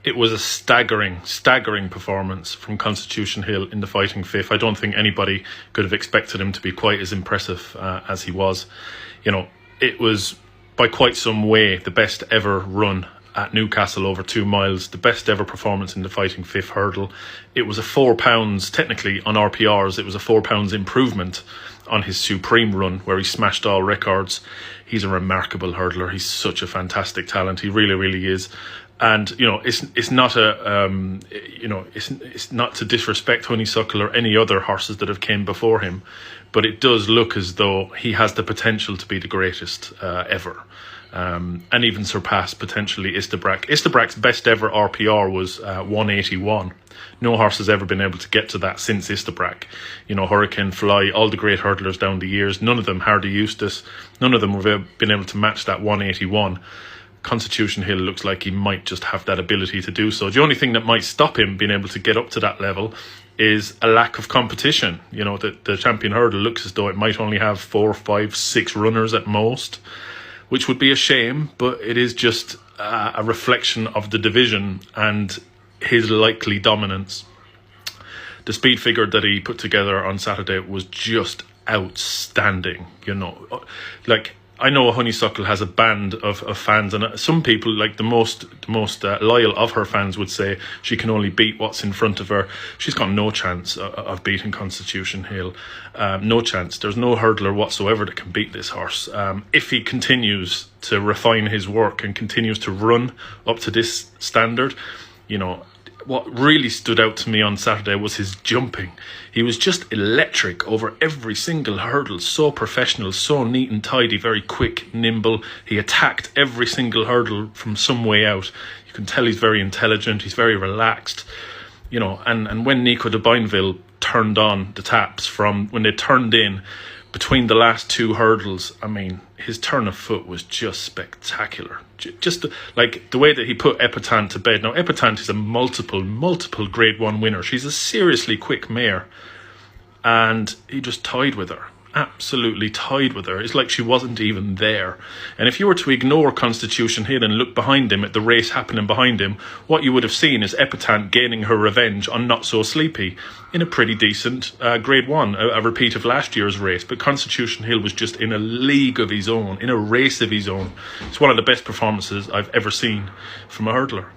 It was a staggering performance from Constitution Hill in the fighting fifth. I don't think anybody could have expected him to be quite as impressive as he was. You know, it was by quite some way the best ever run at Newcastle over 2 miles, the best ever performance in the fighting fifth hurdle. It was a £4, technically on RPRs, it was a £4 improvement on his Supreme run where he smashed all records. He's a remarkable hurdler. He's such a fantastic talent. He really is. And you know, it's not a it's not to disrespect Honeysuckle or any other horses that have came before him, but it does look as though he has the potential to be the greatest ever, and even surpass potentially Istabrac. Istabrac's best ever RPR was 181. No horse has ever been able to get to that since Istabrac. You know, Hurricane Fly, all the great hurdlers down the years, none of them, Hardy Eustace, none of them have been able to match that 181. Constitution Hill looks like he might just have that ability to do so. The only thing that might stop him being able to get up to that level is a lack of competition. You know, the champion hurdle looks as though it might only have 4, 5, 6 runners at most, which would be a shame, but it is just a reflection of the division and his likely dominance. The speed figure that he put together on Saturday was just outstanding. You know, like, I know Honeysuckle has a band of fans, and some people, like the most loyal of her fans, would say she can only beat what's in front of her. She's got no chance of beating Constitution Hill. No chance. There's no hurdler whatsoever that can beat this horse. If he continues to refine his work and continues to run up to this standard, you know, what really stood out to me on Saturday was his jumping. He was just electric over every single hurdle, so professional, so neat and tidy, very quick, nimble. He attacked every single hurdle from some way out. You can tell he's very intelligent, he's very relaxed. You know, and when Nico de Bainville turned on the taps, from when they turned in between the last 2 hurdles, I mean, his turn of foot was just spectacular. Just like the way that he put Epatante to bed. Now, Epatante is a multiple Grade 1 winner. She's a seriously quick mare. And he just tied with her. Absolutely tied with her. It's like she wasn't even there. And if you were to ignore Constitution Hill and look behind him at the race happening behind him, what you would have seen is Epatante gaining her revenge on Not So Sleepy in a pretty decent Grade 1, a repeat of last year's race. But Constitution Hill was just in a league of his own, in a race of his own. It's one of the best performances I've ever seen from a hurdler.